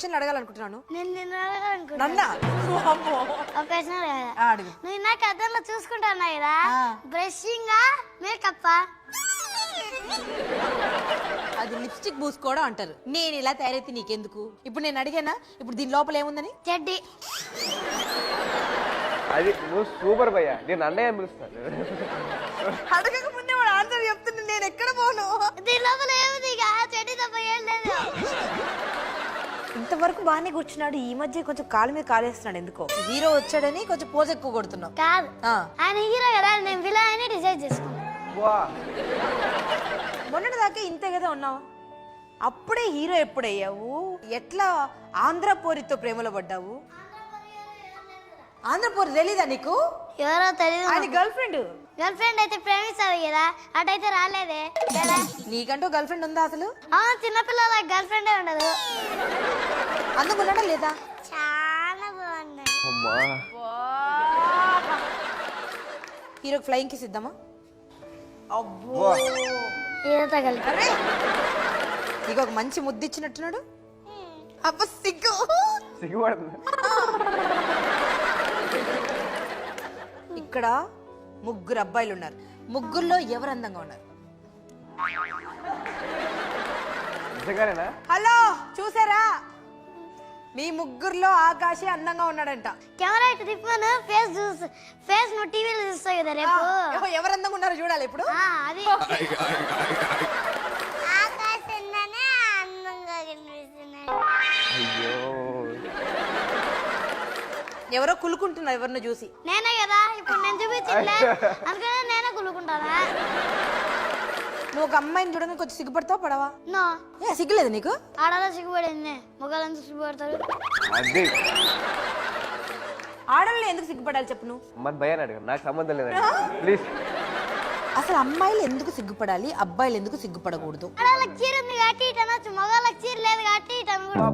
క్వశ్చన్లు అడగాలనుకుంటున్నాను. నేను నిన్ను అడగాలనుకుంటున్నా. నన్నా? ఒక క్వశ్చన్ అడగాలి. అడుగు. నువ్వు ఇందాక అద్దంలో చూసుకుంటున్నా కదా, బ్రషింగ్ మేకప్? అది లిప్స్టిక్ పూసుకోవడం అంటారు. నేను ఇలా తయారైతే నీకెందుకు? ఇప్పుడు నేను అడిగానా ఇప్పుడు దీని లోపల ఏముందని? చెడ్డి. అది నువ్వు సూపర్ భయ్యా, నేను అన్నయ్య పిలుస్తాను. అడగక ముందే వాడు ఆన్సర్ చెప్తున్నా, నేను ఎక్కడ పోను? దీని లోపల ఏముంది? చెడ్డి తప్ప ఏం లేదు. ఇంతవరకు బాగానే కూర్చున్నాడు, ఈ మధ్య కొంచెం కాలు మీద కాలేస్తున్నాడు ఎందుకో. హీరో వచ్చాడని కొంచెం పోజ్ ఎక్కువ కొడుతున్నావు. కాదు, ఆయన హీరో కదా, నేను విలన్ అని డిసైడ్ చేసుకున్నాను. మొన్నటి దాకా ఇంతే కదా ఉన్నావు, అప్పుడే హీరో ఎప్పుడయ్యావు? ఎట్లా ఆంధ్రపోరితో ప్రేమలో పడ్డావు? ఆంధ్రపోరి తెలీదా నీకు? ఎవరో తెలియదు. ఆయన గర్ల్ ఫ్రెండ్. గర్ల్ ఫ్రెండ్ అయితే ప్రేమిస్తావు కదా, అటైతే రాలేదే. నీకంటూ గర్ల్ ఫ్రెండ్ ఉందా అసలు? చిన్నపిల్లల గర్ల్ ఫ్రెండే ఉండదు. అందుకు ఉన్నాడా లేదా? చాలా బాగున్నాయి. హీరోకి ఫ్లయింగ్ కిస్ ఇద్దామా? అబ్బో, హీరోతో కలిపి. నీకు ఒక మంచి ముద్దు ఇచ్చినట్టున్నాడు. అబ్బ సిగ్గు సిగ్గుపడుతుంది. ఇక్కడ ముగ్గురు అబ్బాయిలు ఉన్నారు, ముగ్గురులో ఎవరు అందంగా ఉన్నారు? నిజంగానేనా? హలో, చూసారా? మీ ముగ్గురులో ఆకాశే అందంగా ఉన్నాడంట. కెమెరా ఇటు తిప్పను, ఫేస్ నువ్వు టీవీలో చూస్తావు కదా రేపు. ఎవరు అందంగా ఉన్నారో చూడాలి ఇప్పుడు. అది ఆకాశంగానే అందంగా కనిపిస్తున్నాడు. అయ్యో, ఎవరో కులుకుంటున్నారు ఎవరినో చూసి. నేనే కదా ఇప్పుడు నేను చూపించలే, అందుకనే నేనే కులుకుంటానా. నువ్వు ఒక అమ్మాయిని చూడడానికి కొంచెం సిగ్గుపడతావు పడవా? నో. సిగ్గులేదు నీకు? ఆడలో సిగ్గుపడింది, మొగాళ్ళంతా సిగ్గుపడతారు. అది ఆడల్లో ఎందుకు సిగ్గుపడాలి చెప్పు నువ్వు? మరి భయాన్ని అడగ, నాకు సంబంధం లేదండి ప్లీజ్. అసలు అమ్మాయిలు ఎందుకు సిగ్గుపడాలి, అబ్బాయిలు ఎందుకు సిగ్గుపడకూడదు? ఆడలకు చీర ఉంది కాబట్టి ఇటు అనొచ్చు, మొగాళ్ళకి చీర లేదు కాబట్టి ఇటు అనకూడదు.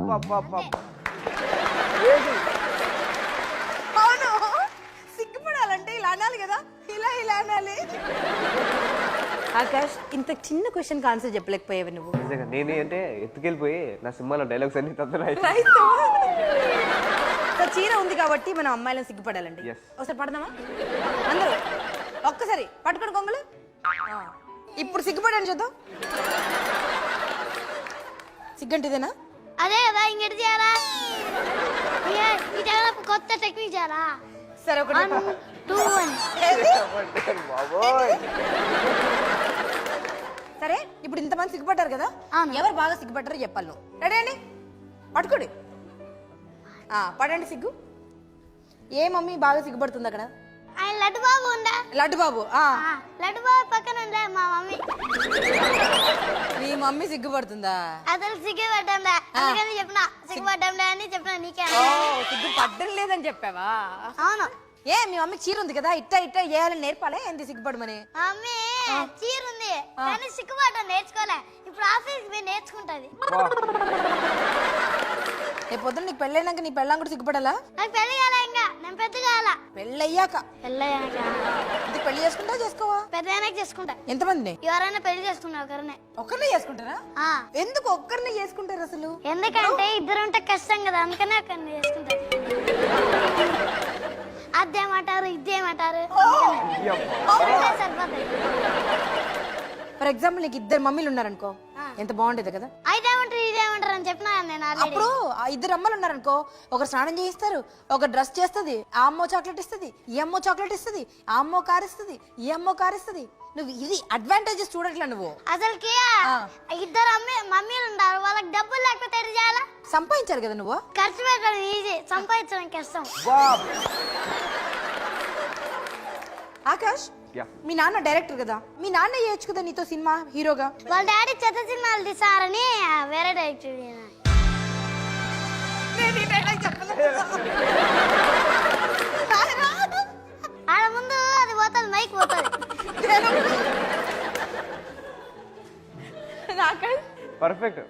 అవును, సిగ్గుపడాలంటే ఇలా అనాలి కదా, ఇలా ఇలా అనాలి. ఆకాష్, ఇంత చిన్న క్వశ్చన్ ఆన్సర్ చెప్పలేకపోయావు నువ్వు. నిజంగా నేనే అంటే ఎత్తుకెళ్ళిపోయి నా సినిమాలో డైలాగ్స్ అన్ని తప్పున్నాయి. చీర ఉంది కాబట్టి మనం అమ్మాయిలను సిగ్గుపడాలండి. ఒకసారి పడదామా అందరూ? ఒక్కసారి పట్టుకోండి కొంగలు. ఇప్పుడు సిగ్గుపడాను చూద్దాం. సిగ్గంటిదేనా? అదే కదా, ఇంకెటు చేయాలా? కొత్త టెక్నిక్ చేయాలా? సరే, 1 2 1. సరే, ఇప్పుడు ఇంతమంది సిగ్గుపడ్డారు కదా, ఎవరు బాగా సిగ్గుపడ్డారో చెప్పాలి నువ్వు. రెడీ అండి? పట్టుకోండి. పడండి సిగ్గు. ఏ మమ్మీ బాగా సిగ్గుపడుతుంది అక్కడ? ఆయన లడ్డు బాబు ఉందా? లడ్డు బాబు. లడ్డు బాబు పక్కన ఉందా మా మమ్మీ. మీ మమ్మీ సిగ్గుపడుతుందా? అసలు సిగ్గుపడ్డంలే, అందుకని చెప్పినా సిగ్గుపడ్డంలే అని చెప్పినా. నీకే సిగ్గు పడ్డం లేదని చెప్పావా? అవును. ఏ మీ మమ్మీ చీర ఉంది కదా, ఇట్ట ఇట్ట చేయాలని నేర్పాలే ఏంది సిగ్గుపడమని? మమ్మీ చీర ఉంది కానీ సిగ్గుపడ్డం నేర్చుకోలే, ఇప్పుడు ఆఫీస్కి పోయి నేర్చుకుంటది. రేపు పొద్దున్న నీకు పెళ్ళైనాక నీ పెళ్ళాం కూడా సిగ్గుపడాలా? నాకు పెళ్లి కాలే, ఇంకా నేను పెద్ద కాల. పెళ్ళయ్యాక? పెళ్ళయ్యాక. ఇది పెళ్లి చేసుకుంటా చేసుకోవా? పెద్ద చేసుకుంటా. ఎంతమంది? ఎవరైనా పెళ్లి చేసుకున్నా ఒకరినే చేసుకుంటారా? ఎందుకు ఒక్కరినే చేసుకుంటారు అసలు? ఎందుకంటే ఇద్దరు ఉంటే కష్టం కదా, అందుకనే ఒకరిని చేసుకుంటారు. అదేమంటారు ఇదేమంటారు సరిపోతాయి. ఫర్ ఎగ్జాంపుల్ నీకు 2 మమ్మీలు ఉన్నారనుకో, ఎంత బాగుండేది కదా. ఇదేమంటారు ఇదేమంటారు అని చెప్పినా నేను. అప్పుడు 2 అమ్మలు ఉన్నారనుకో, ఒకరు స్నానం చేయిస్తారు, ఒక డ్రెస్ చేస్తుంది, ఆ అమ్మో చాక్లెట్ ఇస్తుంది, ఈ అమ్మో చాక్లెట్ ఇస్తుంది, ఆ అమ్మో కార్ ఇస్తుంది, ఈ అమ్మో కార్ ఇస్తుంది. నువ్వు ఇది అడ్వాంటేజెస్ చూడట్లా నువ్వు. అసలుకి 2 మమ్మీలు ఉంటారు, వాళ్ళకి డబ్బులు లేకపోతే ఎట్లా చేయాలా? సంపాదించారు కదా నువ్వు. ఖర్చు పెట్టడం ఈజీ, సంపాదించడం కష్టం. ఆకాష్, మీ నాన్న డైరెక్టర్ కదా, మీ నాన్న చేయొచ్చు కదా నీతో సినిమా హీరోగా. వాళ్ళ డాడీ చెత్త సినిమాలు తీసారని వేరే డైరెక్టర్. ఆడ ముందు అది పోతుంది, మైక్ పోతుంది. పర్ఫెక్ట్.